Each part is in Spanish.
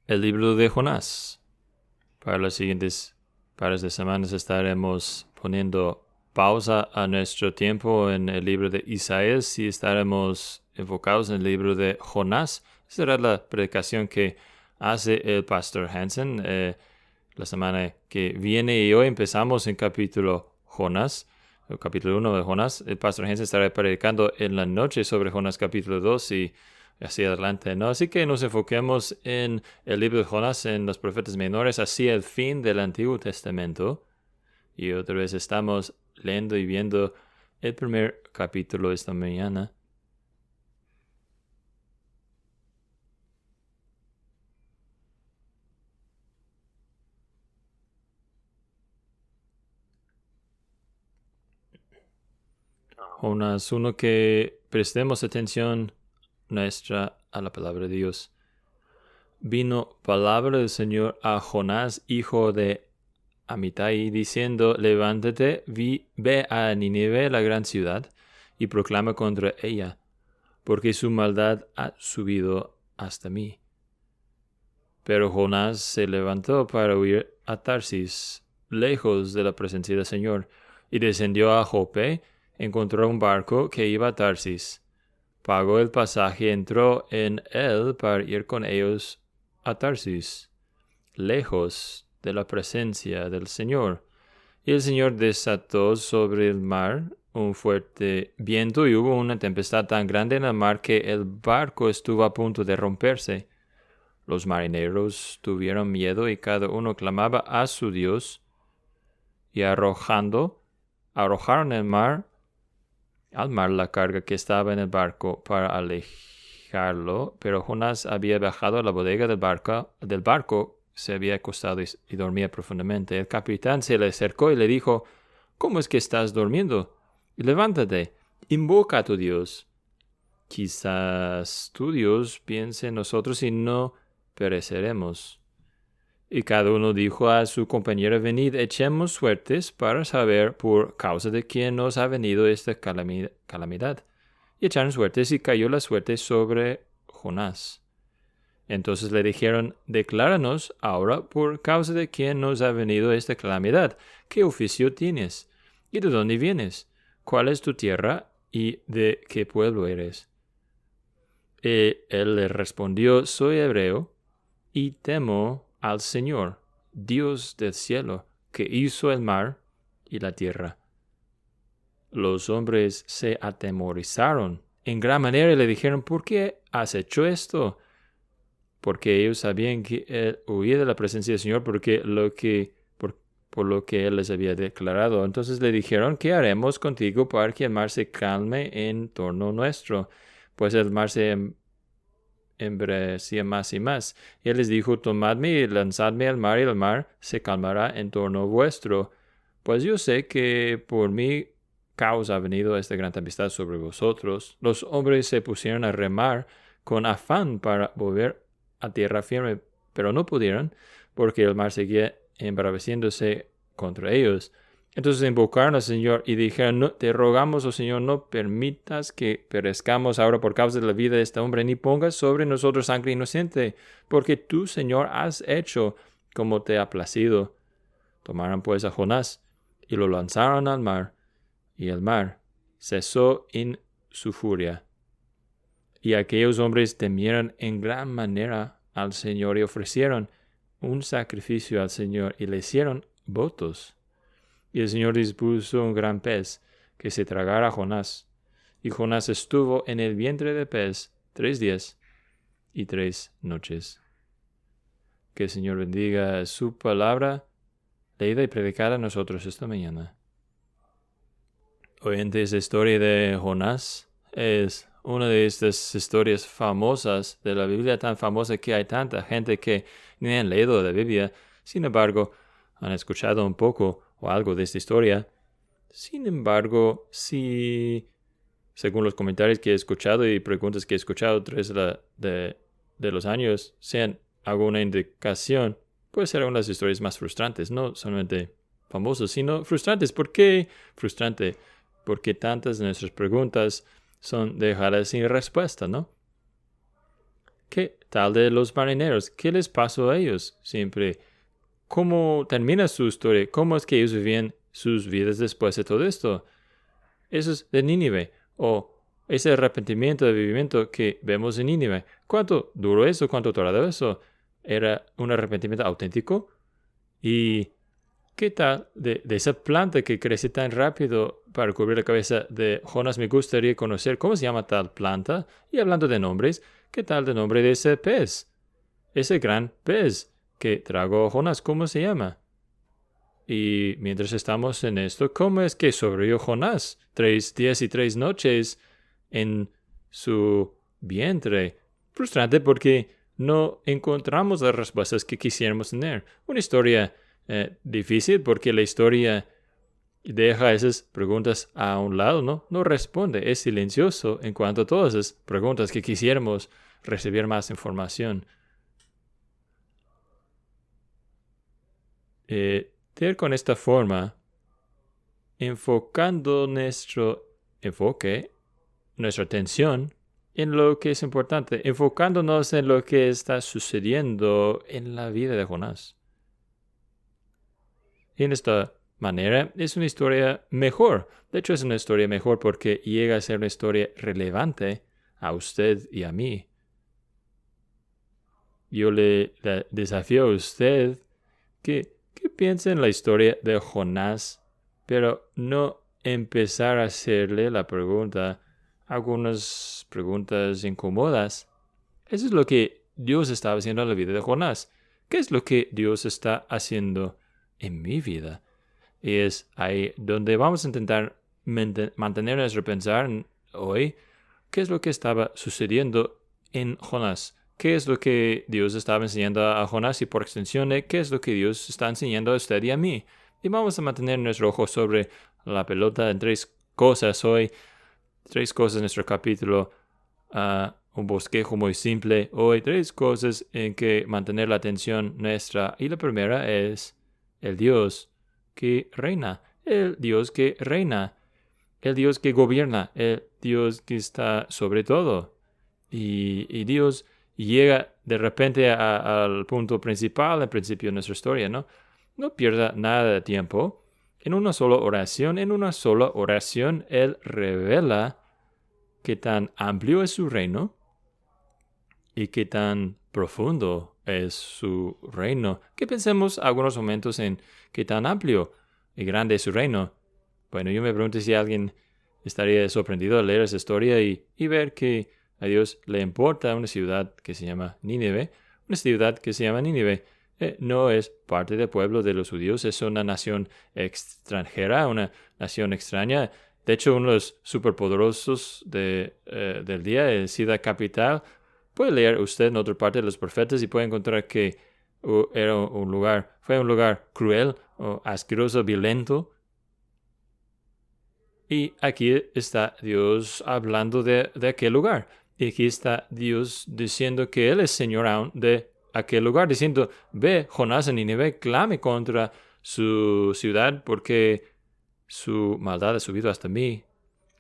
el libro de Jonás. Para las siguientes pares de semanas estaremos poniendo pausa a nuestro tiempo en el libro de Isaías y estaremos enfocados en el libro de Jonás. Será la predicación que hace el pastor Hansen la semana que viene, y hoy empezamos en capítulo Jonás, el capítulo 1 de Jonás. El pastor Hansen estará predicando en la noche sobre Jonás capítulo 2 y hacia adelante, ¿no? Así que nos enfoquemos en el libro de Jonás, en los profetas menores, hacia el fin del Antiguo Testamento. Y otra vez estamos leyendo y viendo el primer capítulo esta mañana. Jonás 1, que prestemos atención nuestra a la palabra de Dios. Vino palabra del Señor a Jonás, hijo de Amitai, diciendo: levántate, ve a Nínive, la gran ciudad, y proclama contra ella, porque su maldad ha subido hasta mí. Pero Jonás se levantó para huir a Tarsis, lejos de la presencia del Señor, y descendió a Jope. Encontró un barco que iba a Tarsis. Pagó el pasaje, entró en él para ir con ellos a Tarsis, lejos de la presencia del Señor. Y el Señor desató sobre el mar un fuerte viento, y hubo una tempestad tan grande en el mar que el barco estuvo a punto de romperse. Los marineros tuvieron miedo y cada uno clamaba a su Dios, y arrojaron al mar la carga que estaba en el barco para alejarlo. Pero Jonás había bajado a la bodega del barco, se había acostado y dormía profundamente. El capitán se le acercó y le dijo: ¿Cómo es que estás durmiendo? Levántate, invoca a tu Dios. Quizás tu Dios piense en nosotros y no pereceremos. Y cada uno dijo a su compañero: venid, echemos suertes para saber por causa de quién nos ha venido esta calamidad. Y echaron suertes, y cayó la suerte sobre Jonás. Entonces le dijeron: decláranos ahora por causa de quién nos ha venido esta calamidad. ¿Qué oficio tienes? ¿Y de dónde vienes? ¿Cuál es tu tierra? ¿Y de qué pueblo eres? Y él le respondió: soy hebreo, y temo al Señor, Dios del cielo, que hizo el mar y la tierra. Los hombres se atemorizaron en gran manera y le dijeron: ¿por qué has hecho esto? Porque ellos sabían que él huía de la presencia del Señor por lo que él les había declarado. Entonces le dijeron: ¿qué haremos contigo para que el mar se calme en torno nuestro? Pues el mar se embravecía más y más. Y él les dijo: tomadme y lanzadme al mar, y el mar se calmará en torno vuestro. Pues yo sé que por mi causa ha venido esta gran tempestad sobre vosotros. Los hombres se pusieron a remar con afán para volver a tierra firme, pero no pudieron, porque el mar seguía embraveciéndose contra ellos. Entonces invocaron al Señor y dijeron: no, te rogamos, oh Señor, no permitas que perezcamos ahora por causa de la vida de este hombre, ni pongas sobre nosotros sangre inocente, porque tú, Señor, has hecho como te ha placido. Tomaron pues a Jonás y lo lanzaron al mar, y el mar cesó en su furia. Y aquellos hombres temieron en gran manera al Señor y ofrecieron un sacrificio al Señor y le hicieron votos. Y el Señor dispuso un gran pez que se tragara a Jonás. Y Jonás estuvo en el vientre del pez 3 días y 3 noches. Que el Señor bendiga su palabra, leída y predicada a nosotros esta mañana. Oyente, esta historia de Jonás es una de estas historias famosas de la Biblia, tan famosa que hay tanta gente que ni han leído la Biblia. Sin embargo, han escuchado un poco o algo de esta historia. Sin embargo, si, según los comentarios que he escuchado y preguntas que he escuchado a través de los años, sean alguna indicación, puede ser una de las historias más frustrantes, no solamente famosas, sino frustrantes. ¿Por qué frustrante? Porque tantas de nuestras preguntas son dejadas sin respuesta, ¿no? ¿Qué tal de los marineros. ¿Qué les pasó a ellos siempre? ¿Cómo termina su historia? ¿Cómo es que ellos vivían sus vidas después de todo esto? Eso es de Nínive. O ese arrepentimiento de vivimiento que vemos en Nínive. ¿Cuánto duró eso? ¿Cuánto tardó eso? ¿Era un arrepentimiento auténtico? ¿Y qué tal de esa planta que crece tan rápido para cubrir la cabeza de Jonás? Me gustaría conocer cómo se llama tal planta. Y hablando de nombres, ¿qué tal del nombre de ese pez? Ese gran pez que tragó Jonás, ¿cómo se llama? Y mientras estamos en esto, ¿cómo es que sobrevivió Jonás 3 días y 3 noches en su vientre? Frustrante porque no encontramos las respuestas que quisiéramos tener. Una historia difícil porque la historia deja esas preguntas a un lado, ¿no? No responde, es silencioso en cuanto a todas esas preguntas que quisiéramos recibir más información. Con esta forma, enfocando nuestro enfoque, nuestra atención en lo que es importante, enfocándonos en lo que está sucediendo en la vida de Jonás. Y en esta manera es una historia mejor. De hecho, es una historia mejor porque llega a ser una historia relevante a usted y a mí. Yo le desafío a usted que piense en la historia de Jonás, pero no empezar a hacerle la pregunta, algunas preguntas incómodas. Eso es lo que Dios estaba haciendo en la vida de Jonás. ¿Qué es lo que Dios está haciendo en mi vida? Y es ahí donde vamos a intentar mantener nuestro pensar hoy. ¿Qué es lo que estaba sucediendo en Jonás? ¿Qué es lo que Dios estaba enseñando a Jonás y por extensión, qué es lo que Dios está enseñando a usted y a mí? Y vamos a mantener nuestro ojo sobre la pelota en 3 cosas hoy. 3 cosas en nuestro capítulo. Un bosquejo muy simple. Hoy 3 cosas en que mantener la atención nuestra. Y la primera es el Dios que reina. El Dios que reina. El Dios que gobierna. El Dios que está sobre todo. Y Dios llega de repente al punto principal, al principio de nuestra historia, ¿no? No pierda nada de tiempo. En una sola oración, Él revela qué tan amplio es su reino y qué tan profundo es su reino. Que pensemos algunos momentos en qué tan amplio y grande es su reino. Bueno, yo me pregunto si alguien estaría sorprendido al leer esa historia y ver que a Dios le importa una ciudad que se llama Nínive. Una ciudad que se llama Nínive no es parte del pueblo de los judíos, es una nación extranjera, una nación extraña. De hecho, uno de los superpoderosos del día, el ciudad capital, puede leer usted en otra parte de los profetas y puede encontrar que fue un lugar cruel, o asqueroso, violento. Y aquí está Dios hablando de aquel lugar. Y aquí está Dios diciendo que Él es Señor aún de aquel lugar, diciendo, ve, Jonás en Nínive, clame contra su ciudad porque su maldad ha subido hasta mí.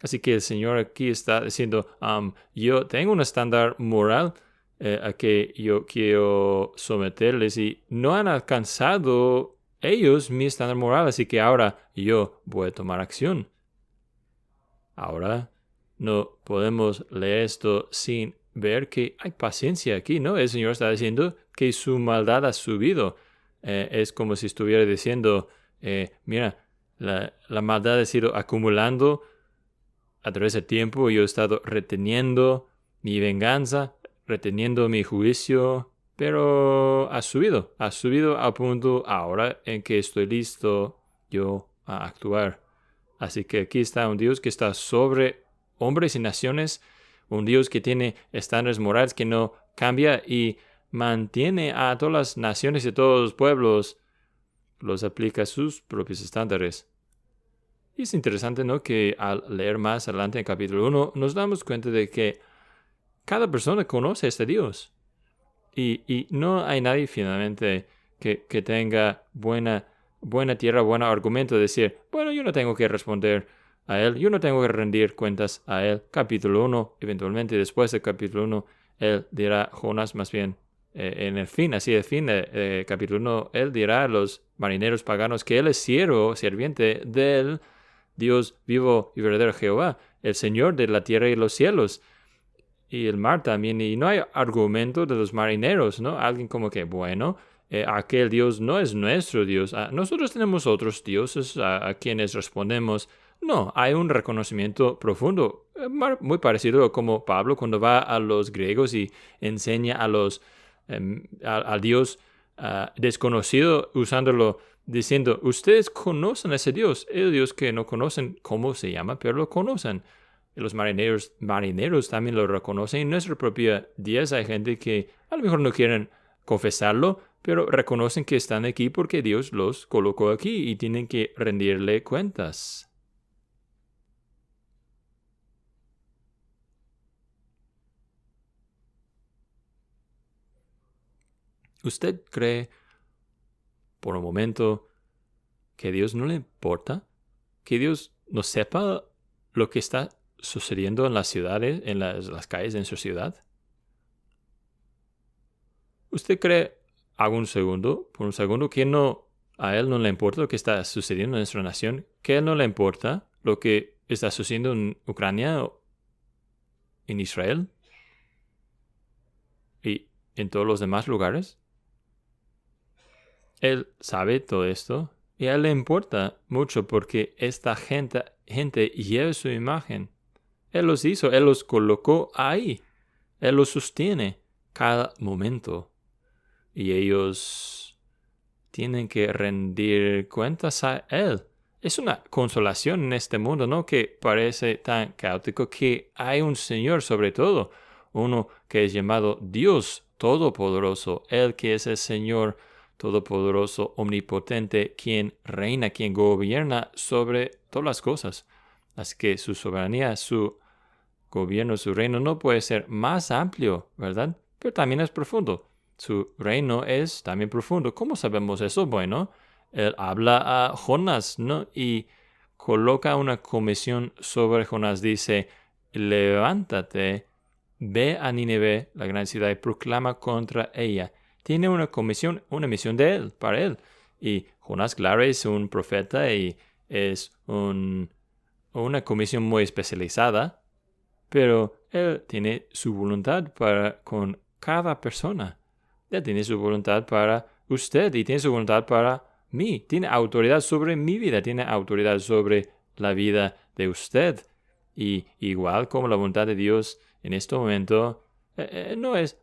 Así que el Señor aquí está diciendo, yo tengo un estándar moral a que yo quiero someterles y no han alcanzado ellos mi estándar moral, así que ahora yo voy a tomar acción. Ahora no podemos leer esto sin ver que hay paciencia aquí, ¿no? El Señor está diciendo que su maldad ha subido. Es como si estuviera diciendo, mira, la maldad ha sido acumulando a través del tiempo. Yo he estado reteniendo mi venganza, reteniendo mi juicio, pero ha subido a punto ahora en que estoy listo yo a actuar. Así que aquí está un Dios que está sobre hombres y naciones, un Dios que tiene estándares morales que no cambia y mantiene a todas las naciones y todos los pueblos, los aplica a sus propios estándares. Y es interesante, ¿no?, que al leer más adelante en capítulo 1 nos damos cuenta de que cada persona conoce a este Dios. Y no hay nadie finalmente que tenga buena tierra, buen argumento de decir, bueno, yo no tengo que responder a Él, yo no tengo que rendir cuentas a Él. Capítulo 1, eventualmente después del capítulo 1, Él dirá, Jonás más bien, en el fin, así el fin de capítulo 1, él dirá a los marineros paganos que él es sirviente del Dios vivo y verdadero Jehová, el Señor de la tierra y los cielos, y el mar también. Y no hay argumento de los marineros, ¿no? Alguien como que, bueno, aquel Dios no es nuestro Dios. Nosotros tenemos otros dioses a quienes respondemos. No, hay un reconocimiento profundo, muy parecido a como Pablo cuando va a los griegos y enseña al Dios desconocido, usándolo, diciendo, ustedes conocen a ese Dios, el Dios que no conocen cómo se llama, pero lo conocen. Y los marineros también lo reconocen. En nuestra propia días hay gente que a lo mejor no quieren confesarlo, pero reconocen que están aquí porque Dios los colocó aquí y tienen que rendirle cuentas. ¿Usted cree por un momento que a Dios no le importa? ¿Que Dios no sepa lo que está sucediendo en las ciudades, en las calles de su ciudad? ¿Usted cree, por un segundo, que a él no le importa lo que está sucediendo en nuestra nación? ¿Que a él no le importa lo que está sucediendo en Ucrania o en Israel y en todos los demás lugares? Él sabe todo esto y a él le importa mucho porque esta gente lleva su imagen. Él los hizo, él los colocó ahí. Él los sostiene cada momento. Y ellos tienen que rendir cuentas a él. Es una consolación en este mundo, ¿no? Que parece tan caótico, que hay un Señor sobre todo, uno que es llamado Dios Todopoderoso, Él que es el Señor Todopoderoso, omnipotente, quien reina, quien gobierna sobre todas las cosas. Así que su soberanía, su gobierno, su reino no puede ser más amplio, ¿verdad? Pero también es profundo. Su reino es también profundo. ¿Cómo sabemos eso? Bueno, él habla a Jonás, ¿no? Y coloca una comisión sobre Jonás. Dice, levántate, ve a Nínive, la gran ciudad, y proclama contra ella. Tiene una comisión, una misión de él, para él. Y Jonás, claro, es un profeta y es una comisión muy especializada, pero él tiene su voluntad con cada persona. Él tiene su voluntad para usted y tiene su voluntad para mí. Tiene autoridad sobre mi vida, tiene autoridad sobre la vida de usted. Y igual como la voluntad de Dios en este momento no es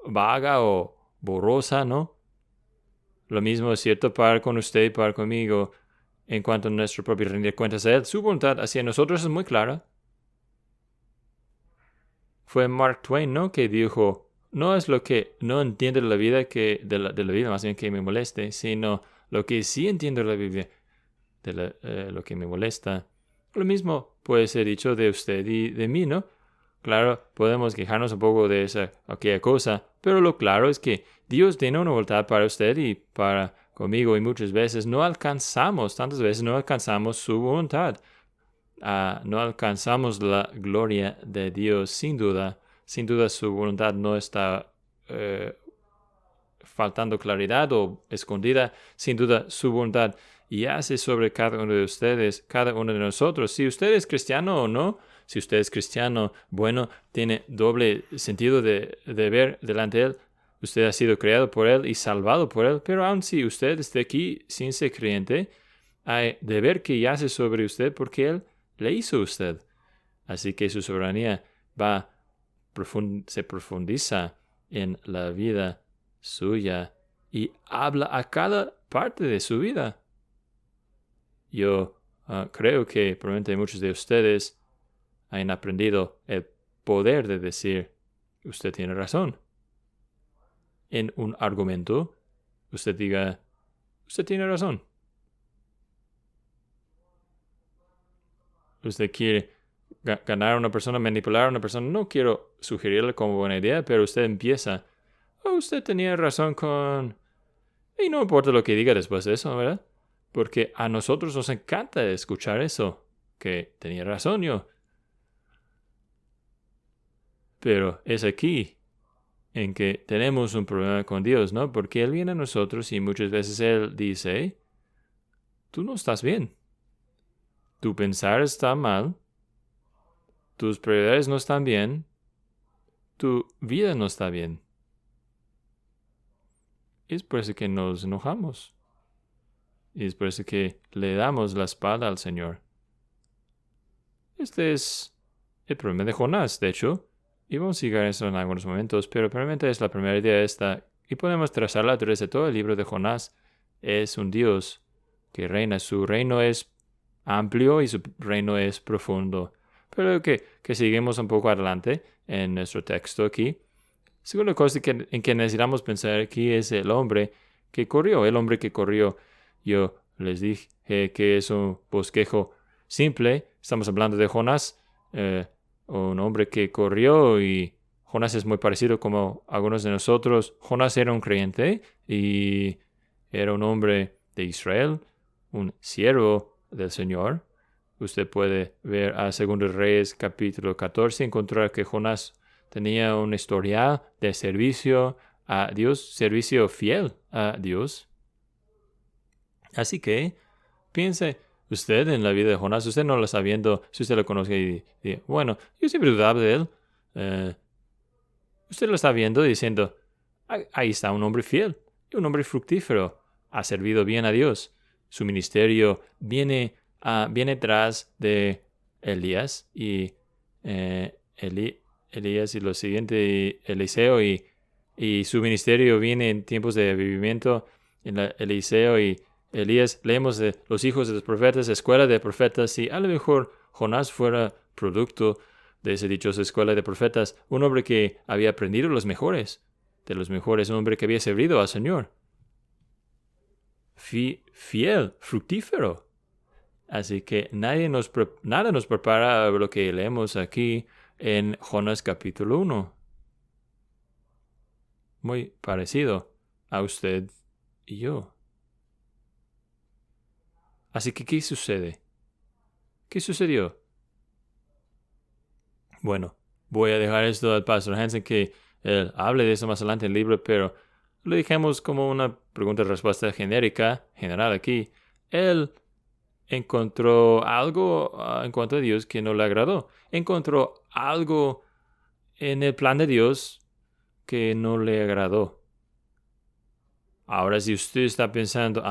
vaga o borrosa, ¿no? Lo mismo es cierto para con usted y para conmigo en cuanto a nuestro propio rendir cuentas a Él. Su voluntad hacia nosotros es muy clara. Fue Mark Twain, ¿no? Que dijo, no es lo que no entiendo de la vida de la vida más bien que me moleste, sino lo que sí entiendo de la vida lo que me molesta. Lo mismo puede ser dicho de usted y de mí, ¿no? Claro, podemos quejarnos un poco de aquella cosa, pero lo claro es que Dios tiene una voluntad para usted y para conmigo y muchas veces tantas veces no alcanzamos su voluntad. No alcanzamos la gloria de Dios, sin duda. Sin duda su voluntad no está faltando claridad o escondida. Sin duda su voluntad yace sobre cada uno de ustedes, cada uno de nosotros. Si usted es cristiano o no, si usted es cristiano, bueno, tiene doble sentido de ver delante de Él. Usted ha sido creado por Él y salvado por Él, pero aun si usted esté aquí sin ser creyente, hay deber que yace sobre usted porque Él le hizo usted. Así que su soberanía se profundiza en la vida suya y habla a cada parte de su vida. Yo creo que probablemente muchos de ustedes han aprendido el poder de decir, usted tiene razón. En un argumento, usted diga, usted tiene razón. Usted quiere ganar a una persona, manipular a una persona. No quiero sugerirle como buena idea, pero usted empieza. Usted tenía razón con... Y no importa lo que diga después de eso, ¿verdad? Porque a nosotros nos encanta escuchar eso. Que tenía razón yo. Pero es aquí en que tenemos un problema con Dios, ¿no? Porque Él viene a nosotros y muchas veces Él dice, tú no estás bien. Tu pensar está mal. Tus prioridades no están bien. Tu vida no está bien. Y es por eso que nos enojamos. Y es por eso que le damos la espalda al Señor. Este es el problema de Jonás, de hecho. Y vamos a llegar a eso en algunos momentos, pero probablemente es la primera idea esta. Y podemos trazarla a través de todo el libro de Jonás. Es un Dios que reina. Su reino es amplio y su reino es profundo. Pero que seguimos un poco adelante en nuestro texto aquí. Segunda cosa en que necesitamos pensar aquí es el hombre que corrió. El hombre que corrió. Yo les dije que es un bosquejo simple. Estamos hablando de Jonás, un hombre que corrió, y Jonás es muy parecido como algunos de nosotros. Jonás era un creyente y era un hombre de Israel, un siervo del Señor. Usted puede ver a 2 Reyes capítulo 14, encontrar que Jonás tenía un historial de servicio a Dios, servicio fiel a Dios. Así que piense usted en la vida de Jonás. Usted no lo está viendo, si usted lo conoce y bueno, yo siempre dudaba de él. Usted lo está viendo diciendo, ahí está un hombre fiel y un hombre fructífero. Ha servido bien a Dios. Su ministerio viene tras de Elías y Elías y lo siguiente, Eliseo, y su ministerio viene en tiempos de avivamiento. En Eliseo y Elías leemos de los hijos de los profetas, escuela de profetas, y a lo mejor Jonás fuera producto de esa dichosa escuela de profetas, un hombre que había aprendido de los mejores, un hombre que había servido al Señor. Fiel, fructífero. Así que nada nos prepara lo que leemos aquí en Jonás capítulo 1. Muy parecido a usted y yo. Así que, ¿qué sucede? ¿Qué sucedió? Bueno, voy a dejar esto al pastor Hansen que él hable de eso más adelante en el libro, pero lo dejemos como una pregunta-respuesta genérica, general aquí. Él encontró algo en cuanto a Dios que no le agradó. Encontró algo en el plan de Dios que no le agradó. Ahora, si usted está pensando,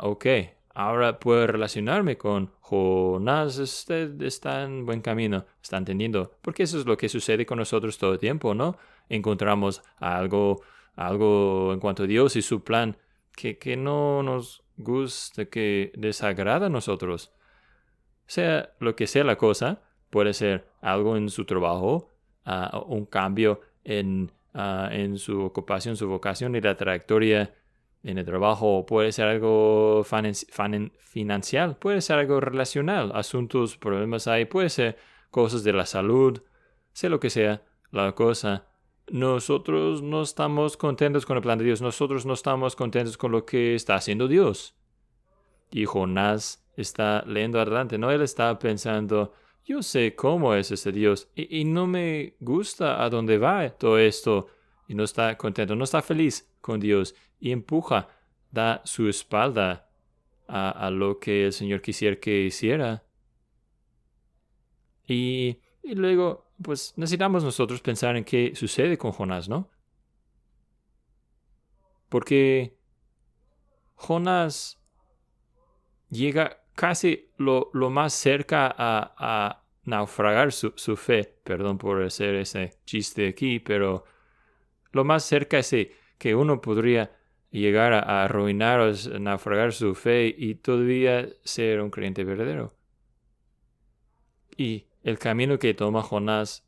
ok, ahora puedo relacionarme con Jonás, usted está en buen camino, está entendiendo. Porque eso es lo que sucede con nosotros todo el tiempo, ¿no? Encontramos algo en cuanto a Dios y su plan que no nos gusta, que desagrada a nosotros. Sea lo que sea la cosa, puede ser algo en su trabajo, un cambio en su ocupación, su vocación y la trayectoria en el trabajo. Puede ser algo financiero, puede ser algo relacional, asuntos, problemas ahí, puede ser cosas de la salud, sea lo que sea la cosa. Nosotros no estamos contentos con el plan de Dios, nosotros no estamos contentos con lo que está haciendo Dios. Y Jonás está leyendo adelante, ¿no? Él está pensando, yo sé cómo es ese Dios y no me gusta a dónde va todo esto. Y no está contento, no está feliz con Dios y empuja, da su espalda a lo que el Señor quisiera que hiciera. Y luego, pues necesitamos nosotros pensar en qué sucede con Jonás, ¿no? Porque Jonás llega casi lo más cerca a naufragar su fe. Perdón por hacer ese chiste aquí, pero lo más cerca es que uno podría llegar a arruinar o a naufragar su fe y todavía ser un creyente verdadero. Y el camino que toma Jonás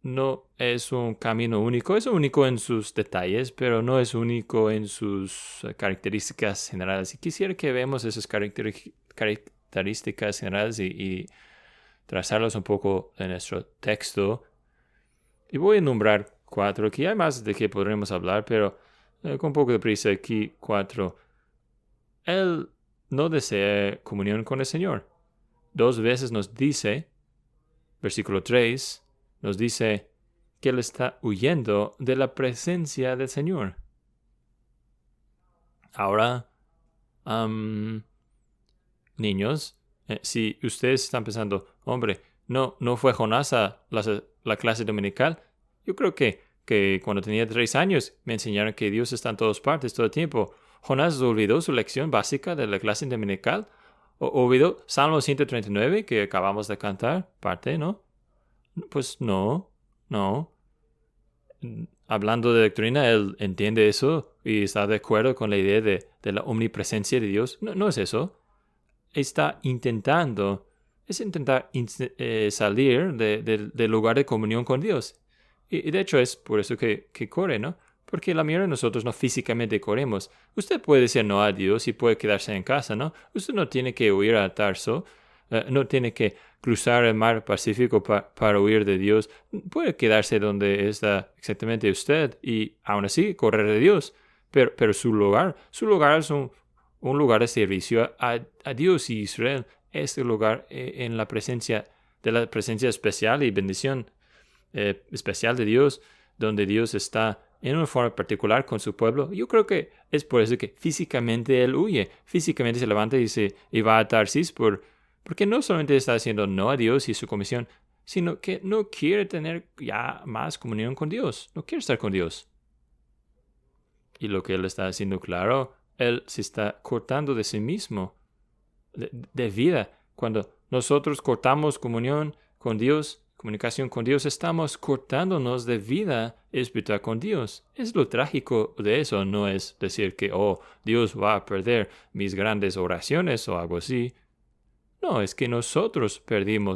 no es un camino único, es único en sus detalles, pero no es único en sus características generales. Y quisiera que veamos esas características generales y trazarlos un poco en nuestro texto. Y voy a nombrar 4 aquí. Hay más de que podremos hablar, pero con un poco de prisa aquí 4. Él no desea comunión con el Señor. 2 veces nos dice, versículo 3, nos dice que él está huyendo de la presencia del Señor. Ahora, niños, si ustedes están pensando, hombre, no fue Jonás a la clase dominical, yo creo que cuando tenía 3 años me enseñaron que Dios está en todas partes todo el tiempo. Jonás olvidó su lección básica de la clase dominical. Olvidó Salmo 139 que acabamos de cantar, parte, ¿no? Pues no. Hablando de doctrina, él entiende eso y está de acuerdo con la idea de la omnipresencia de Dios. No es eso. Está intentando salir del lugar de comunión con Dios. Y de hecho es por eso que corre, ¿no? Porque la mayoría de nosotros no físicamente corremos. Usted puede decir no a Dios y puede quedarse en casa, ¿no? Usted no tiene que huir a Tarso, no tiene que cruzar el mar Pacífico para huir de Dios. Puede quedarse donde está exactamente usted y aún así correr de Dios. Pero su lugar es un lugar de servicio a Dios y Israel. Este lugar en la presencia especial y bendición especial de Dios, donde Dios está en una forma particular con su pueblo. Yo creo que es por eso que físicamente él huye, físicamente se levanta y va a Tarsis porque no solamente está haciendo no a Dios y su comisión, sino que no quiere tener ya más comunión con Dios, no quiere estar con Dios. Y lo que él está haciendo claro, él se está cortando de sí mismo, de vida. Cuando nosotros cortamos comunión con Dios, comunicación con Dios, estamos cortándonos de vida espiritual con Dios. Es lo trágico de eso, no es decir que, Dios va a perder mis grandes oraciones o algo así. No, es que nosotros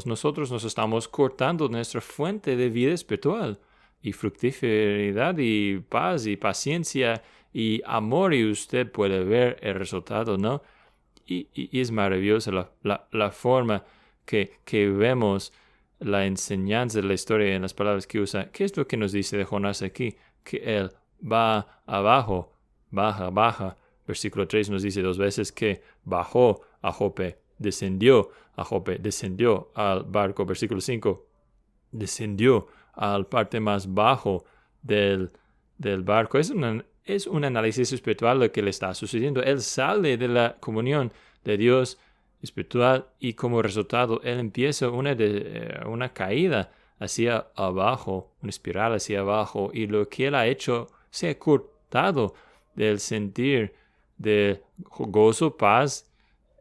nosotros nos estamos cortando nuestra fuente de vida espiritual y fructiferidad y paz y paciencia y amor, y usted puede ver el resultado, ¿no? Y es maravillosa la forma que vemos la enseñanza de la historia en las palabras que usa. ¿Qué es lo que nos dice de Jonás aquí? Que él va abajo, baja. Versículo 3 nos dice 2 veces que bajó a Jope, descendió a Jope, descendió al barco. Versículo 5, descendió al parte más bajo del barco. Es un análisis espiritual lo que le está sucediendo. Él sale de la comunión de Dios espiritual y como resultado él empieza una caída hacia abajo, una espiral hacia abajo, y lo que él ha hecho se ha cortado del sentir de gozo, paz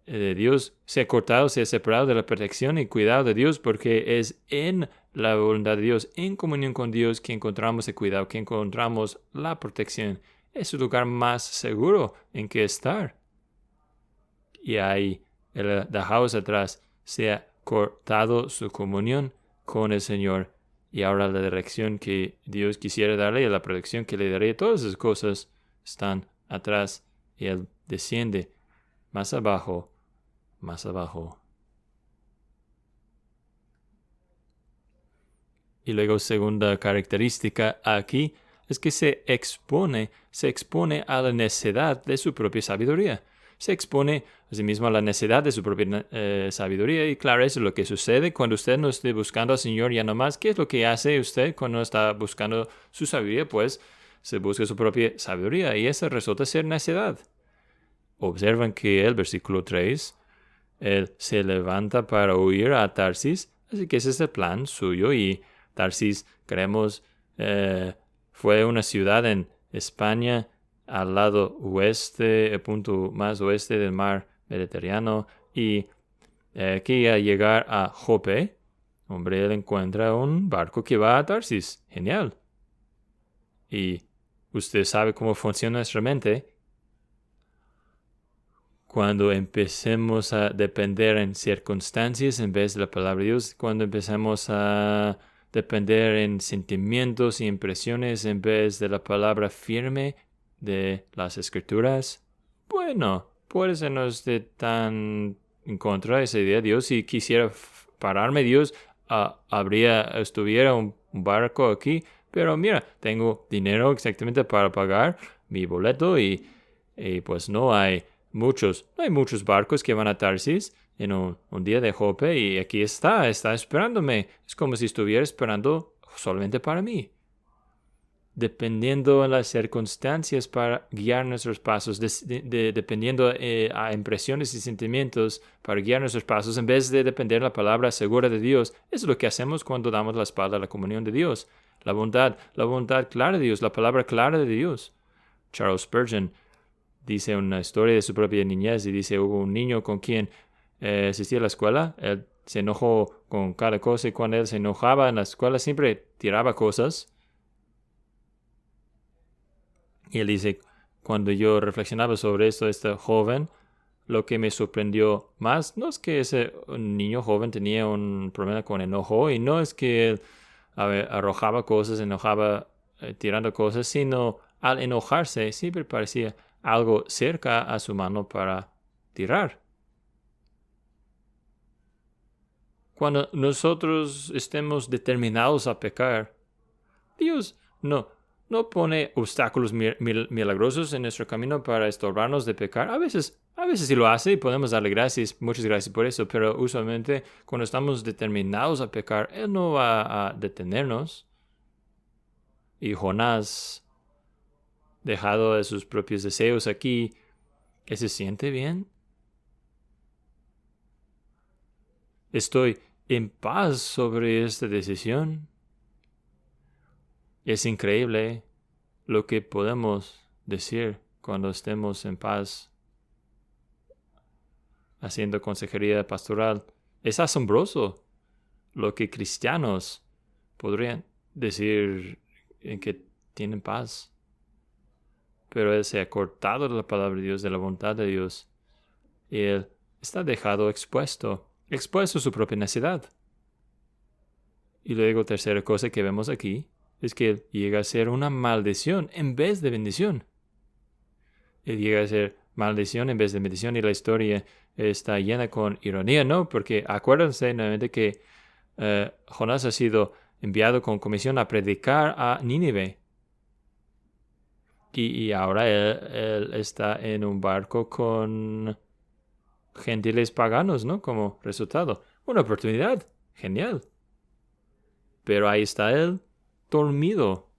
de Dios, se ha cortado, se ha separado de la protección y cuidado de Dios, porque es en la voluntad de Dios, en comunión con Dios, que encontramos el cuidado, que encontramos la protección. Es el lugar más seguro en que estar. Y ahí el dejaos atrás, se ha cortado su comunión con el Señor, y ahora la dirección que Dios quisiera darle y la protección que le daría, todas esas cosas están atrás, y él desciende más abajo. Y luego, segunda característica aquí es que se expone a la necedad de su propia sabiduría. Se expone a sí mismo a la necedad de su propia sabiduría. Y claro, eso es lo que sucede cuando usted no esté buscando al Señor ya nomás. ¿Qué es lo que hace usted cuando está buscando su sabiduría? Pues se busca su propia sabiduría, y esa resulta ser necedad. Observan que el versículo 3, él se levanta para huir a Tarsis, así que ese es el plan suyo. Y Tarsis, creemos, fue una ciudad en España, al lado oeste, el punto más oeste del mar Mediterráneo, y aquí a llegar a Jope, hombre, él encuentra un barco que va a Tarsis. Genial. Y usted sabe cómo funciona nuestra mente. Cuando empecemos a depender en circunstancias en vez de la palabra de Dios, cuando empecemos a depender en sentimientos y impresiones en vez de la palabra firme de las Escrituras, bueno, puede ser no esté tan en contra de esa idea de Dios. Si quisiera pararme Dios, estuviera un barco aquí, pero mira, tengo dinero exactamente para pagar mi boleto y pues no hay muchos barcos que van a Tarsis en un día de Jope, y aquí está esperándome. Es como si estuviera esperando solamente para mí. Dependiendo de las circunstancias para guiar nuestros pasos, dependiendo a impresiones y sentimientos para guiar nuestros pasos, en vez de depender de la palabra segura de Dios. Eso es lo que hacemos cuando damos la espalda a la comunión de Dios. La voluntad clara de Dios, la palabra clara de Dios. Charles Spurgeon dice una historia de su propia niñez y dice, hubo un niño con quien asistía a la escuela. Él se enojó con cada cosa y cuando él se enojaba en la escuela siempre tiraba cosas. Y él dice, cuando yo reflexionaba sobre esto, este joven, lo que me sorprendió más no es que ese niño joven tenía un problema con enojo y no es que él arrojaba cosas, enojaba tirando cosas, sino al enojarse siempre parecía algo cerca a su mano para tirar. Cuando nosotros estemos determinados a pecar, Dios no pone obstáculos milagrosos en nuestro camino para estorbarnos de pecar. A veces sí lo hace y podemos darle gracias, muchas gracias por eso, pero usualmente cuando estamos determinados a pecar, Él no va a detenernos. Y Jonás, dejado de sus propios deseos aquí, ¿él se siente bien? Estoy en paz sobre esta decisión. Es increíble lo que podemos decir cuando estemos en paz haciendo consejería pastoral. Es asombroso lo que cristianos podrían decir en que tienen paz. Pero Él se ha cortado de la palabra de Dios, de la voluntad de Dios. Y Él está dejado expuesto a su propia necedad. Y luego, tercera cosa que vemos aquí, es que Él llega a ser una maldición en vez de bendición. Él llega a ser maldición en vez de bendición y la historia está llena con ironía, ¿no? Porque acuérdense nuevamente que Jonás ha sido enviado con comisión a predicar a Nínive. Y ahora él está en un barco con gentiles paganos, ¿no? Como resultado. Una oportunidad. Genial. Pero ahí está él, dormido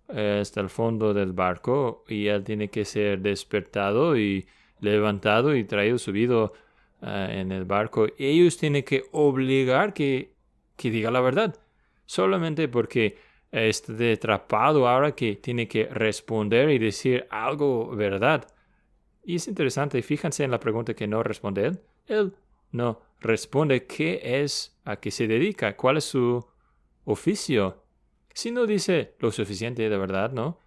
hasta el fondo del barco y él tiene que ser despertado y levantado y traído, subido en el barco. Ellos tienen que obligar que diga la verdad. Solamente porque está atrapado ahora que tiene que responder y decir algo verdad. Y es interesante, fíjense en la pregunta que no responde él. Él no responde qué es, a qué se dedica, cuál es su oficio. Si no dice lo suficiente de verdad, ¿no?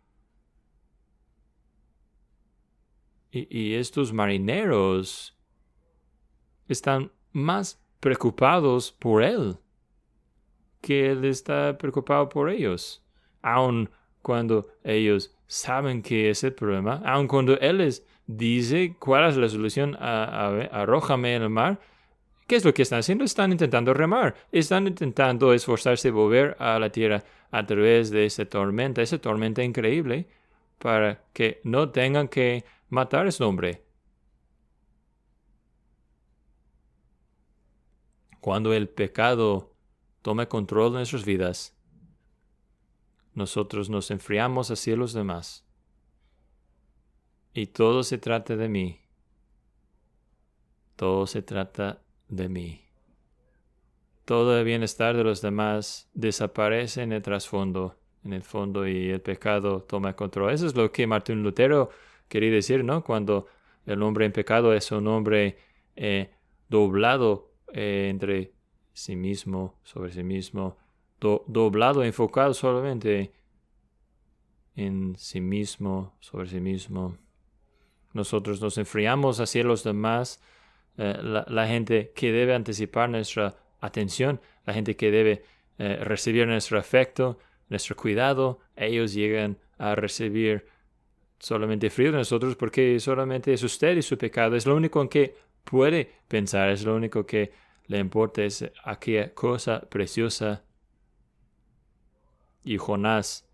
Y estos marineros están más preocupados por él que él está preocupado por ellos. Aun cuando ellos saben que es el problema, aun cuando él les dice cuál es la solución, arrójame en el mar. ¿Qué es lo que están haciendo? Están intentando remar. Están intentando esforzarse y volver a la tierra a través de esa tormenta increíble, para que no tengan que matar a ese hombre. Cuando el pecado toma control de nuestras vidas, nosotros nos enfriamos hacia los demás. Y todo se trata de mí. Todo se trata de mí. Todo el bienestar de los demás desaparece en el trasfondo, en el fondo, y el pecado toma control. Eso es lo que Martín Lutero quería decir, ¿no? Cuando el hombre en pecado es un hombre doblado entre sí mismo, sobre sí mismo, doblado, enfocado solamente en sí mismo, sobre sí mismo. Nosotros nos enfriamos hacia los demás, la gente que debe anticipar nuestra atención, la gente que debe recibir nuestro afecto, nuestro cuidado, ellos llegan a recibir solamente frío de nosotros porque solamente es usted y su pecado. Es lo único en que puede pensar, es lo único que le importa, es aquella cosa preciosa. Y Jonás,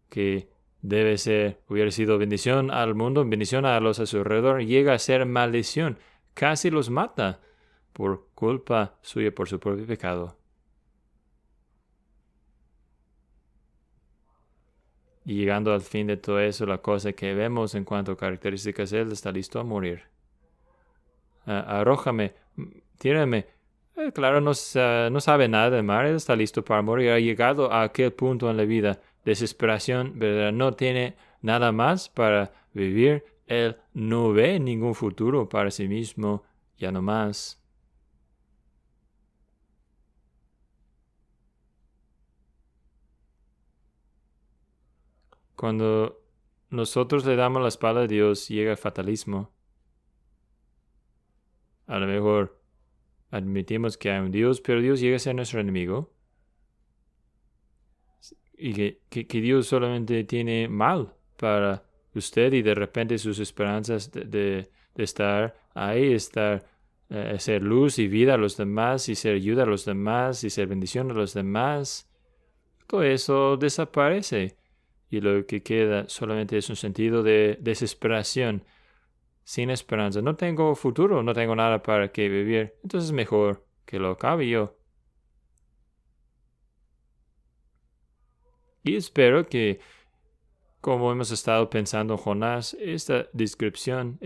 que hubiera sido bendición al mundo, bendición a los a su alrededor, llega a ser maldición. Casi los mata por culpa suya, por su propio pecado. Y llegando al fin de todo eso, la cosa que vemos en cuanto a características, él está listo a morir. Arrójame, tírame. Claro, no sabe nada del mar, él está listo para morir. Ha llegado a aquel punto en la vida, desesperación, ¿verdad? No tiene nada más para vivir. Él no ve ningún futuro para sí mismo, ya no más. Cuando nosotros le damos la espalda a Dios, llega el fatalismo. A lo mejor admitimos que hay un Dios, pero Dios llega a ser nuestro enemigo. Y que Dios solamente tiene mal para usted y de repente sus esperanzas de estar ahí, ser luz y vida a los demás y ser ayuda a los demás y ser bendición a los demás, todo eso desaparece y lo que queda solamente es un sentido de desesperación, sin esperanza. No tengo futuro, no tengo nada para que vivir, entonces es mejor que lo acabe yo. Y espero que, como hemos estado pensando en Jonás, esta descripción,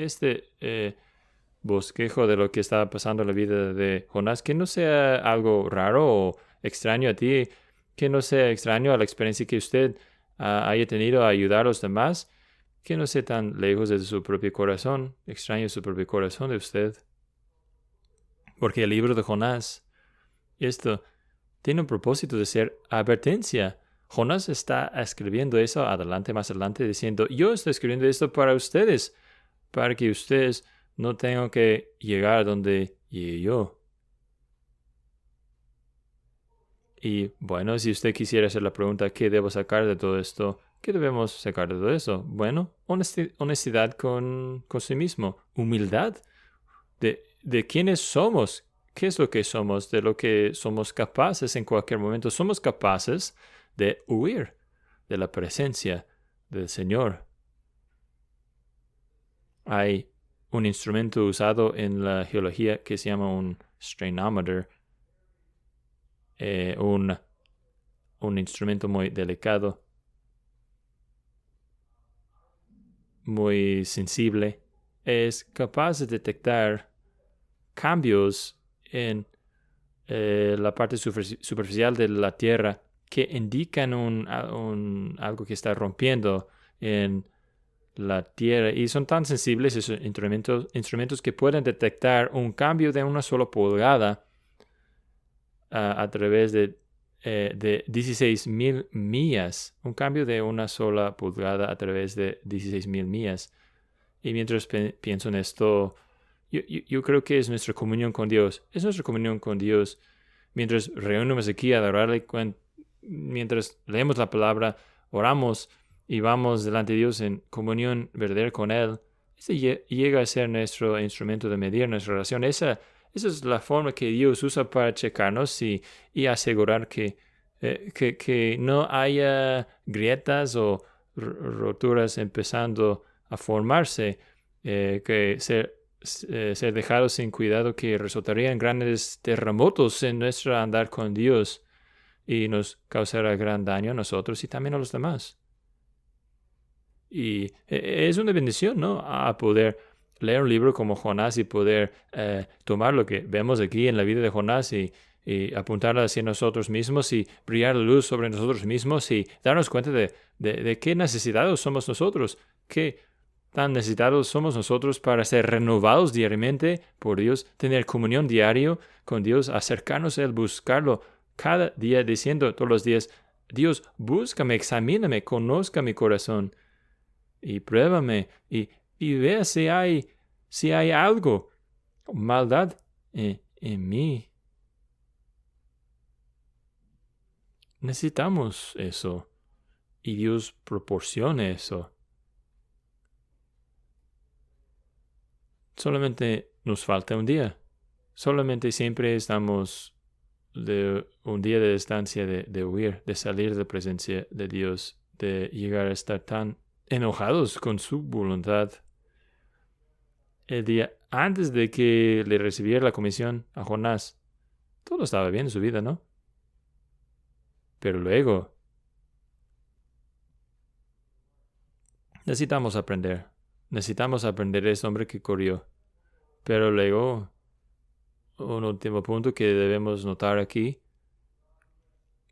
bosquejo de lo que estaba pasando en la vida de Jonás, que no sea algo raro o extraño a ti, que no sea extraño a la experiencia que usted haya tenido a ayudar a los demás, que no sea tan lejos de su propio corazón, extraño de su propio corazón de usted. Porque el libro de Jonás, esto tiene un propósito de ser advertencia. Jonás está escribiendo eso más adelante, diciendo, yo estoy escribiendo esto para ustedes, para que ustedes no tengan que llegar a donde llegué yo. Y bueno, si usted quisiera hacer la pregunta, ¿qué debo sacar de todo esto? ¿Qué debemos sacar de todo eso? Bueno, honestidad con sí mismo, humildad de quiénes somos, qué es lo que somos, de lo que somos capaces en cualquier momento. Somos capaces de huir de la presencia del Señor. Hay un instrumento usado en la geología que se llama un strainometer, un instrumento muy delicado, muy sensible. Es capaz de detectar cambios en la parte superficial de la Tierra que indican algo que está rompiendo en la Tierra. Y son tan sensibles esos instrumentos que pueden detectar un cambio de una sola pulgada a través de 16,000 millas. Un cambio de una sola pulgada a través de 16,000 millas. Y mientras pienso en esto, yo creo que es nuestra comunión con Dios. Es nuestra comunión con Dios. Mientras reunimos aquí a adorarle, mientras leemos la palabra, oramos y vamos delante de Dios en comunión verdadera con Él, ese llega a ser nuestro instrumento de medir nuestra relación. Esa es la forma que Dios usa para checarnos y asegurar que no haya grietas o roturas empezando a formarse, que ser dejados sin cuidado que resultarían grandes terremotos en nuestro andar con Dios y nos causará gran daño a nosotros y también a los demás. Y es una bendición, ¿no? A poder leer un libro como Jonás y poder tomar lo que vemos aquí en la vida de Jonás y apuntarlo hacia nosotros mismos y brillar la luz sobre nosotros mismos y darnos cuenta de qué necesitados somos nosotros, qué tan necesitados somos nosotros para ser renovados diariamente por Dios, tener comunión diario con Dios, acercarnos a Él, buscarlo cada día, diciendo todos los días, Dios, búscame, examíname, conozca mi corazón y pruébame y vea si hay algo, maldad en mí. Necesitamos eso y Dios proporciona eso. Solamente nos falta un día. Solamente siempre estamos de un día de distancia de huir, de salir de la presencia de Dios, de llegar a estar tan enojados con su voluntad. El día antes de que le recibiera la comisión a Jonás, todo estaba bien en su vida, ¿no? Pero luego, Necesitamos aprender. Necesitamos aprender de ese hombre que corrió. Pero luego, un último punto que debemos notar aquí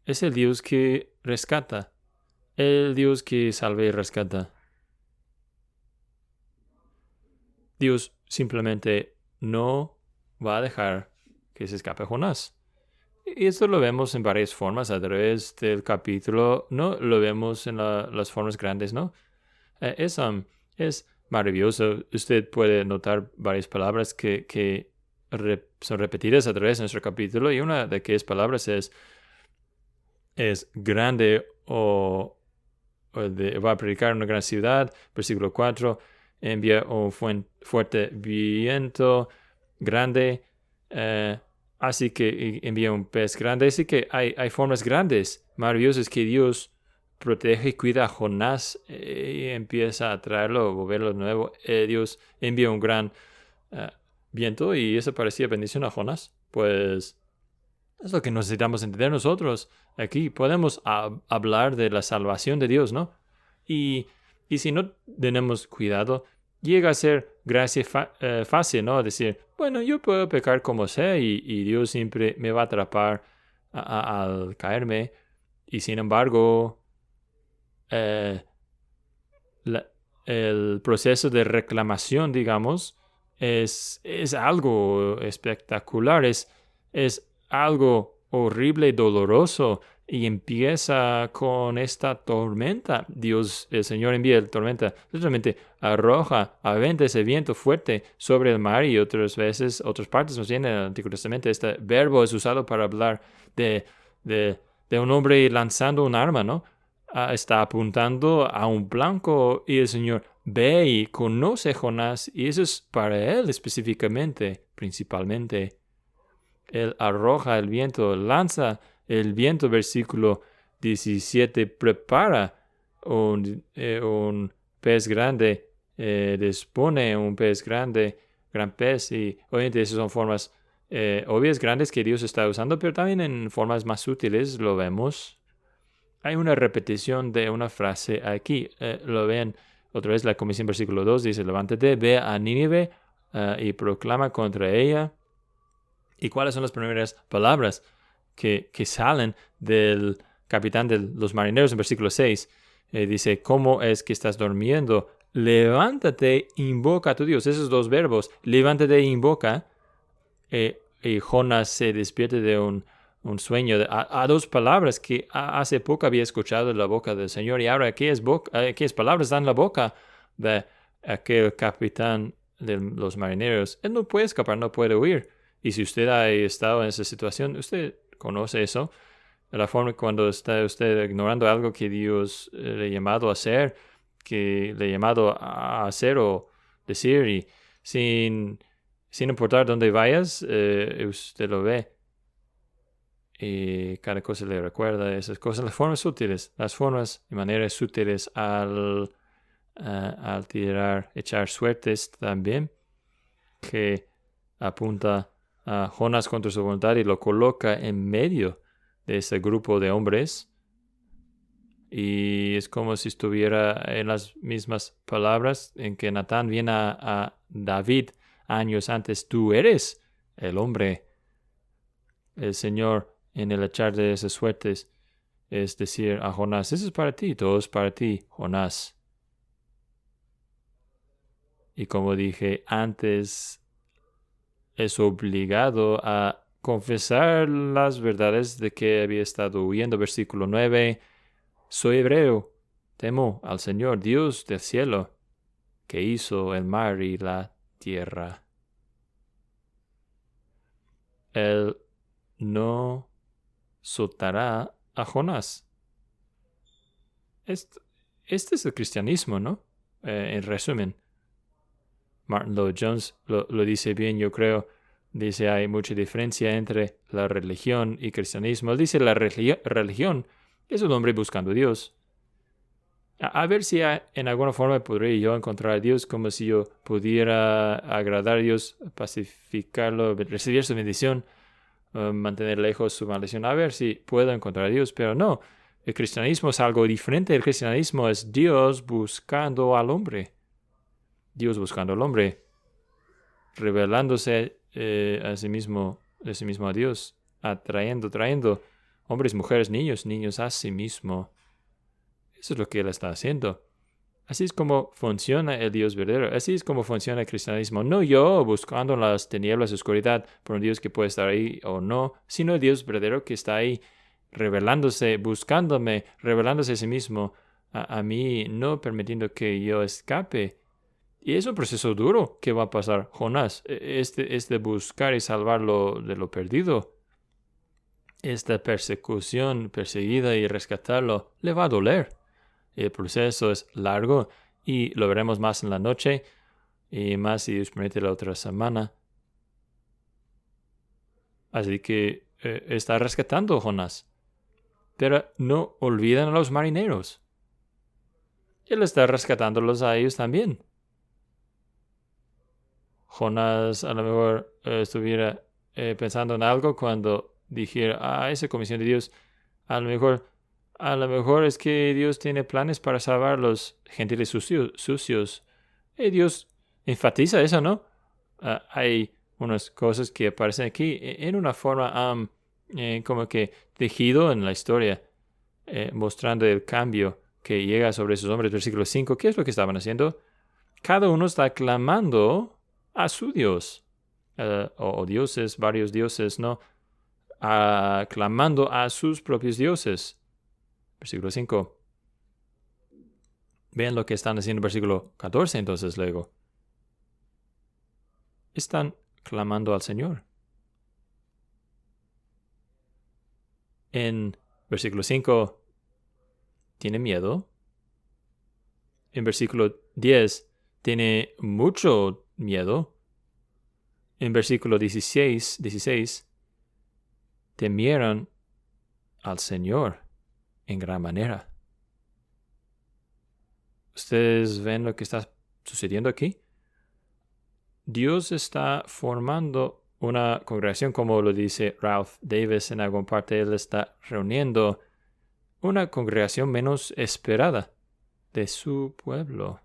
es el Dios que rescata. El Dios que salva y rescata. Dios simplemente no va a dejar que se escape Jonás. Y esto lo vemos en varias formas a través del capítulo, ¿no? Lo vemos en las formas grandes, ¿no? Es maravilloso. Usted puede notar varias palabras que son repetidas a través de nuestro capítulo, y una de aquellas palabras es grande va a predicar en una gran ciudad. Versículo 4, envía un fuerte viento grande, así que envía un pez grande. Así que hay formas grandes, maravillosas, que Dios protege y cuida a Jonás y empieza a traerlo, volverlo de nuevo. Dios envía un gran viento y eso parecía bendición a Jonás. Pues es lo que necesitamos entender nosotros. Aquí podemos hablar de la salvación de Dios, ¿no? Y si no tenemos cuidado, llega a ser gracia fácil, ¿no? Decir, bueno, yo puedo pecar como sea y Dios siempre me va a atrapar al caerme. Y sin embargo, el proceso de reclamación, digamos, es algo espectacular, es algo horrible y doloroso, y empieza con esta tormenta. Dios, el Señor, envía la tormenta, literalmente aventa ese viento fuerte sobre el mar, y otras veces, otras partes más bien en el Antiguo Testamento, este verbo es usado para hablar de un hombre lanzando un arma, ¿no? Está apuntando a un blanco y el Señor ve y conoce a Jonás, y eso es para él específicamente, principalmente. Él arroja el viento, lanza el viento, versículo 17, prepara un pez grande, dispone un pez grande, gran pez, y obviamente esas son formas obvias, grandes, que Dios está usando, pero también en formas más sutiles lo vemos. Hay una repetición de una frase aquí. Lo ven otra vez, la comisión, versículo 2, dice, levántate, ve a Nínive y proclama contra ella. ¿Y cuáles son las primeras palabras que salen del capitán de los marineros en versículo 6? Dice, ¿cómo es que estás durmiendo? Levántate, invoca a tu Dios. Esos dos verbos, levántate e invoca. Y Jonás se despierte de un sueño a dos palabras que hace poco había escuchado de la boca del Señor, y ahora aquellas palabras dan la boca de aquel capitán de los marineros. Él no puede escapar, no puede huir. Y si usted ha estado en esa situación, usted conoce eso. La forma cuando está usted ignorando algo que Dios le ha llamado a hacer, que le ha llamado a hacer o decir, y sin importar dónde vayas, usted lo ve. Y cada cosa le recuerda esas cosas. Las formas útiles, las formas y maneras útiles al echar suertes también, que apunta a Jonás contra su voluntad y lo coloca en medio de ese grupo de hombres. Y es como si estuviera en las mismas palabras en que Natán viene a David años antes. Tú eres el hombre. El Señor, en el echar de esas suertes, es decir a Jonás, eso es para ti, todo es para ti, Jonás. Y como dije antes, es obligado a confesar las verdades de que había estado huyendo. Versículo 9, soy hebreo, temo al Señor, Dios del cielo, que hizo el mar y la tierra. Él no soltará a Jonás. Este es el cristianismo, ¿no? En resumen, Martin Lloyd-Jones lo dice bien, yo creo. Dice, hay mucha diferencia entre la religión y cristianismo. Él dice, la religión es un hombre buscando a Dios. A ver si en alguna forma podría yo encontrar a Dios, como si yo pudiera agradar a Dios, pacificarlo, recibir su bendición, mantener lejos su maldición. A ver si puedo encontrar a Dios, pero no. el cristianismo es algo diferente. El cristianismo es Dios buscando al hombre. Dios buscando al hombre, revelándose a sí mismo a Dios, trayendo hombres, mujeres, niños a sí mismo. Eso es lo que Él está haciendo. Así es como funciona el Dios verdadero. Así es como funciona el cristianismo. No yo buscando en las tinieblas, oscuridad, por un Dios que puede estar ahí o no, sino el Dios verdadero que está ahí revelándose, buscándome, revelándose a sí mismo a mí, no permitiendo que yo escape. Y es un proceso duro que va a pasar Jonás. Este buscar y salvarlo de lo perdido. Esta persecución, perseguida y rescatarlo, le va a doler. El proceso es largo y lo veremos más en la noche y más si Dios permite la otra semana. Así que está rescatando Jonás. Pero no olviden a los marineros. Él está rescatándolos a ellos también. Jonás a lo mejor estuviera pensando en algo cuando dijera, esa comisión de Dios, a lo mejor es que Dios tiene planes para salvar a los gentiles sucios. Dios enfatiza eso, ¿no? Hay unas cosas que aparecen aquí en una forma como que tejido en la historia, mostrando el cambio que llega sobre esos hombres. Versículo 5, ¿qué es lo que estaban haciendo? Cada uno está clamando a su Dios, o dioses, varios dioses, ¿no? Clamando a sus propios dioses. Versículo 5. Vean lo que están haciendo en versículo 14, entonces luego. Están clamando al Señor. En versículo 5, tiene miedo. En versículo 10, tiene mucho miedo. En versículo 16, temieron al Señor en gran manera. ¿Ustedes ven lo que está sucediendo aquí? Dios está formando una congregación, como lo dice Ralph Davis en alguna parte. Él está reuniendo una congregación menos esperada de su pueblo.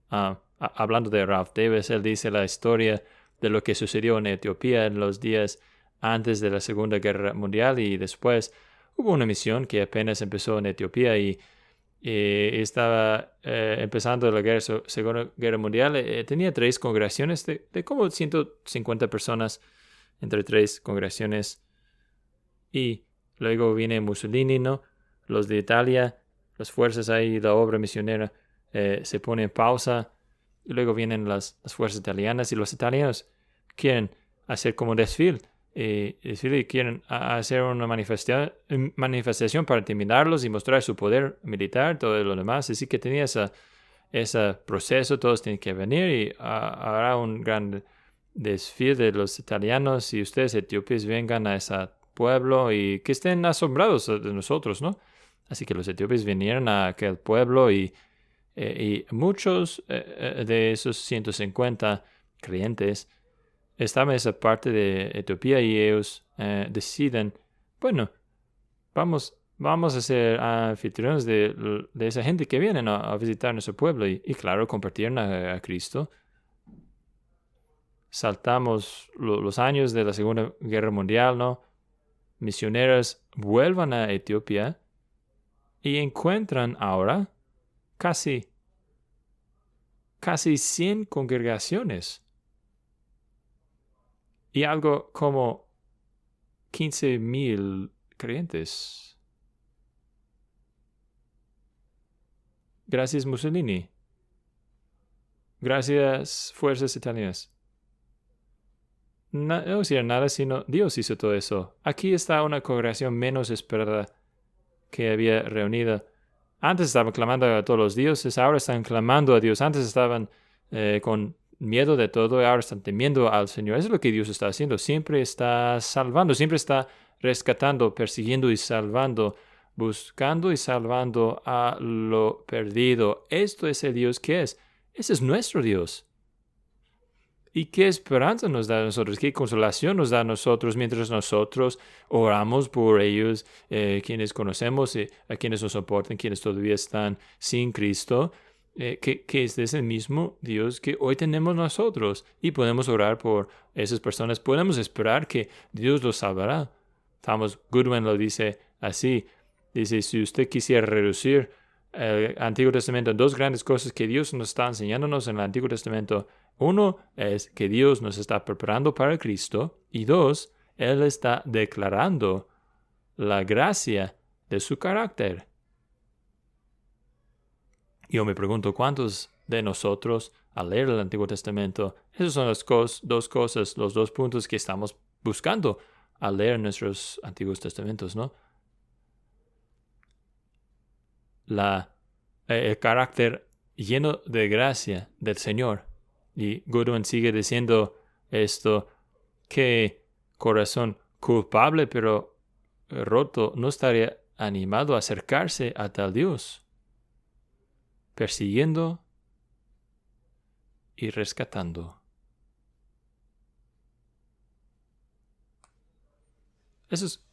Hablando de Ralph Davis, él dice la historia de lo que sucedió en Etiopía en los días antes de la Segunda Guerra Mundial y después. Hubo una misión que apenas empezó en Etiopía y estaba empezando la Segunda Guerra Mundial. Tenía 3 congregaciones de como 150 personas entre 3 congregaciones. Y luego viene Mussolini, ¿no? Los de Italia, las fuerzas ahí, la obra misionera se pone en pausa. Y luego vienen las fuerzas italianas y los italianos quieren hacer como desfile. Y quieren hacer una manifestación para intimidarlos y mostrar su poder militar, todo lo demás. Así que tenía ese proceso, todos tienen que venir y habrá un gran desfile de los italianos y ustedes etíopes vengan a ese pueblo y que estén asombrados de nosotros, ¿no? Así que los etíopes vinieron a aquel pueblo y muchos de esos 150 creyentes estaban en esa parte de Etiopía y ellos deciden, bueno, vamos a ser anfitriones de esa gente que vienen a visitar nuestro pueblo y claro, compartieron a Cristo. Saltamos los años de la Segunda Guerra Mundial, ¿no? Misioneros vuelvan a Etiopía y encuentran ahora casi 100 congregaciones y algo como 15,000 creyentes. Gracias Mussolini. Gracias fuerzas italianas. No hicieron nada, sino Dios hizo todo eso. Aquí está una congregación menos esperada que había reunido. Antes estaban clamando a todos los dioses, ahora están clamando a Dios. Antes estaban con miedo de todo y ahora están temiendo al Señor. Eso es lo que Dios está haciendo. Siempre está salvando, siempre está rescatando, persiguiendo y salvando, buscando y salvando a lo perdido. Esto es el Dios que es. Ese es nuestro Dios. ¿Y qué esperanza nos da a nosotros? ¿Qué consolación nos da a nosotros mientras nosotros oramos por ellos, quienes conocemos, a quienes nos soportan, quienes todavía están sin Cristo? Que es de ese mismo Dios que hoy tenemos nosotros y podemos orar por esas personas. Podemos esperar que Dios los salvará. Thomas Goodwin lo dice así. Dice, si usted quisiera reducir el Antiguo Testamento, dos grandes cosas que Dios nos está enseñándonos en el Antiguo Testamento. Uno es que Dios nos está preparando para Cristo. Y dos, Él está declarando la gracia de su carácter. Yo me pregunto cuántos de nosotros, al leer el Antiguo Testamento, esas son las dos cosas, los dos puntos que estamos buscando al leer nuestros Antiguos Testamentos, ¿no? El carácter lleno de gracia del Señor. Y Goodwin sigue diciendo esto, que corazón culpable pero roto no estaría animado a acercarse a tal Dios, persiguiendo y rescatando. Eso es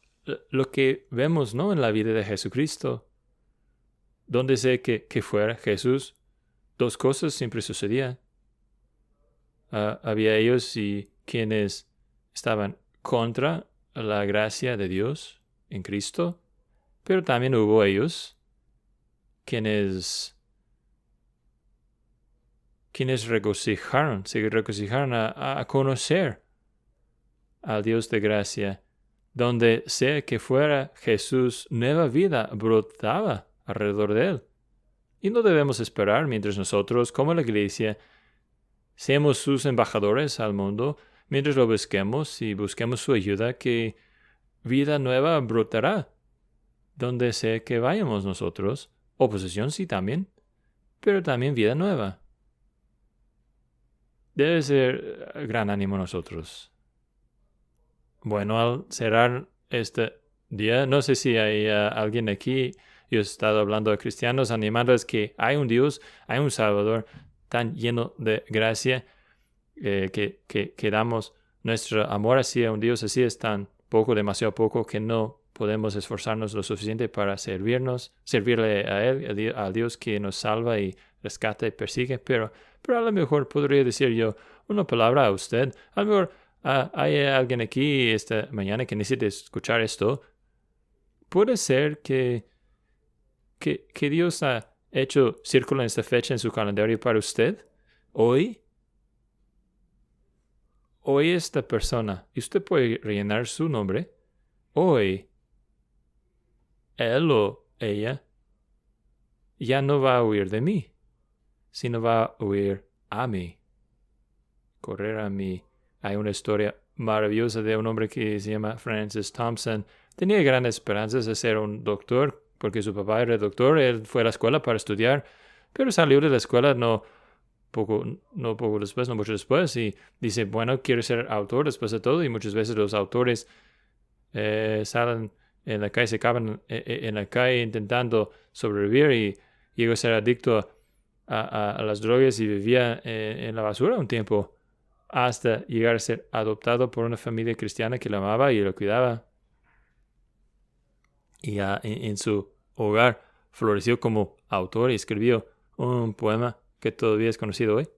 lo que vemos, ¿no?, en la vida de Jesucristo. Donde sea que fuera Jesús, dos cosas siempre sucedían. Había ellos y quienes estaban contra la gracia de Dios en Cristo, pero también hubo ellos quienes se regocijaron a conocer al Dios de gracia. Donde sea que fuera Jesús, nueva vida brotaba alrededor de él. Y no debemos esperar mientras nosotros, como la Iglesia, seamos sus embajadores al mundo, mientras lo busquemos y busquemos su ayuda, que vida nueva brotará donde sea que vayamos nosotros. Oposición sí también, pero también vida nueva. Debe ser gran ánimo nosotros. Bueno, al cerrar este día, no sé si hay alguien aquí. Yo he estado hablando a cristianos, animándoles que hay un Dios, hay un Salvador tan lleno de gracia, que damos nuestro amor hacia un Dios así es tan poco, demasiado poco, que no podemos esforzarnos lo suficiente para servirle a Él, al Dios que nos salva y rescata y persigue. Pero a lo mejor podría decir yo una palabra a usted. A lo mejor hay alguien aquí esta mañana que necesite escuchar esto. Puede ser que Dios ha hecho círculo en esta fecha en su calendario para usted. Hoy esta persona, y usted puede rellenar su nombre, hoy él o ella ya no va a huir de mí, sino va a huir a mí, correr a mí. Hay una historia maravillosa de un hombre que se llama Francis Thompson. Tenía grandes esperanzas de ser un doctor, porque su papá era doctor. Él fue a la escuela para estudiar, pero salió de la escuela no mucho después, y dice, bueno, quiero ser autor después de todo. Y muchas veces los autores salen en la calle, se acaban en la calle intentando sobrevivir, y llegó a ser adicto a las drogas y vivía en la basura un tiempo, hasta llegar a ser adoptado por una familia cristiana que lo amaba y lo cuidaba. Y en su hogar floreció como autor y escribió un poema que todavía es conocido hoy.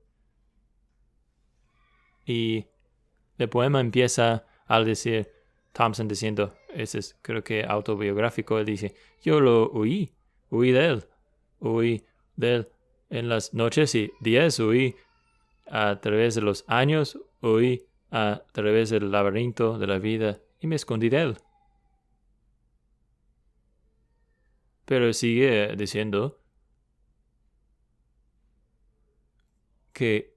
Y el poema empieza al decir, Thompson diciendo, ese es creo que autobiográfico, él dice, yo lo huí de él en las noches y días, huí a través de los años, huí a través del laberinto de la vida y me escondí de él. Pero sigue diciendo que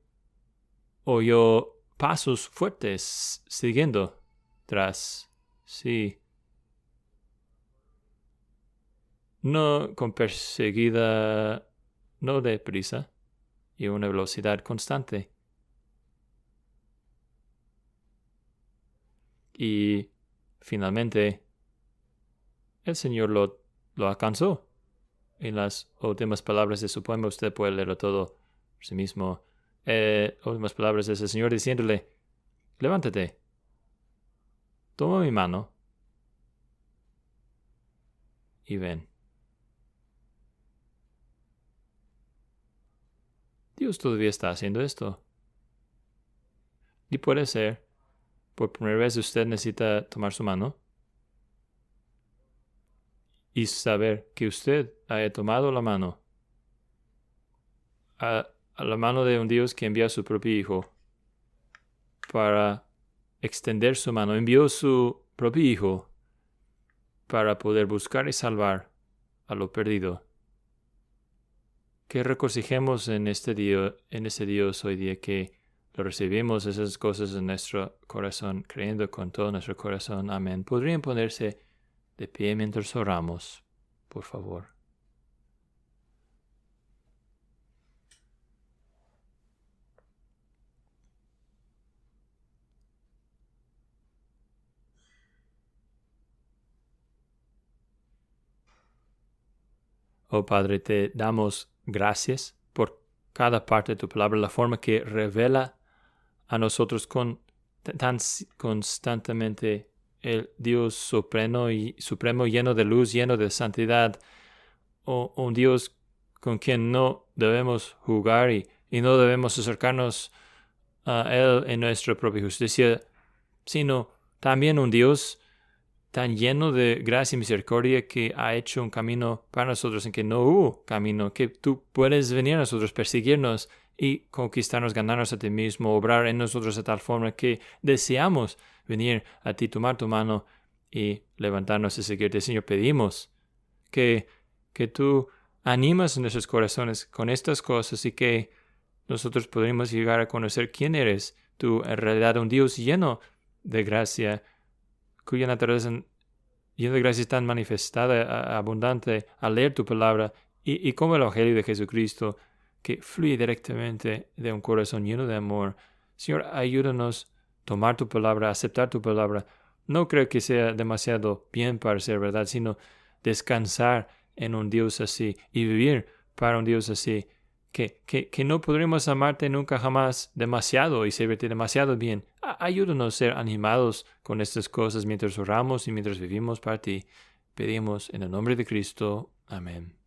oyó pasos fuertes siguiendo tras sí. No con perseguida, no deprisa, y una velocidad constante. Y finalmente el Señor lo alcanzó. En las últimas palabras de su poema, usted puede leerlo todo por sí mismo. últimas palabras es el Señor diciéndole, levántate, toma mi mano y ven. Dios todavía está haciendo esto. Y puede ser, por primera vez usted necesita tomar su mano y saber que usted haya tomado la mano, a la mano de un Dios que envió a su propio Hijo para extender su mano. Envió su propio Hijo para poder buscar y salvar a lo perdido. Que regocijemos en este Dios hoy día, que lo recibimos esas cosas en nuestro corazón, creyendo con todo nuestro corazón. Amén. ¿Podrían ponerse de pie mientras oramos, por favor? Oh Padre, te damos gracias por cada parte de tu palabra, la forma que revela a nosotros tan constantemente el Dios supremo lleno de luz, lleno de santidad, un Dios con quien no debemos jugar y no debemos acercarnos a Él en nuestra propia justicia, sino también un Dios tan lleno de gracia y misericordia que ha hecho un camino para nosotros en que no hubo camino, que tú puedes venir a nosotros, perseguirnos y conquistarnos, ganarnos a ti mismo, obrar en nosotros de tal forma que deseamos venir a ti, tomar tu mano y levantarnos y seguirte. Señor, pedimos que tú animas nuestros corazones con estas cosas y que nosotros podremos llegar a conocer quién eres tú, en realidad un Dios lleno de gracia, cuya naturaleza llena de gracia es tan manifestada, abundante, al leer tu palabra, y como el Evangelio de Jesucristo, que fluye directamente de un corazón lleno de amor. Señor, ayúdanos a tomar tu palabra, a aceptar tu palabra. No creo que sea demasiado bien para ser verdad, sino descansar en un Dios así y vivir para un Dios así, que no podremos amarte nunca jamás demasiado y servirte demasiado bien. Ayúdanos a ser animados con estas cosas mientras oramos y mientras vivimos para ti. Pedimos en el nombre de Cristo. Amén.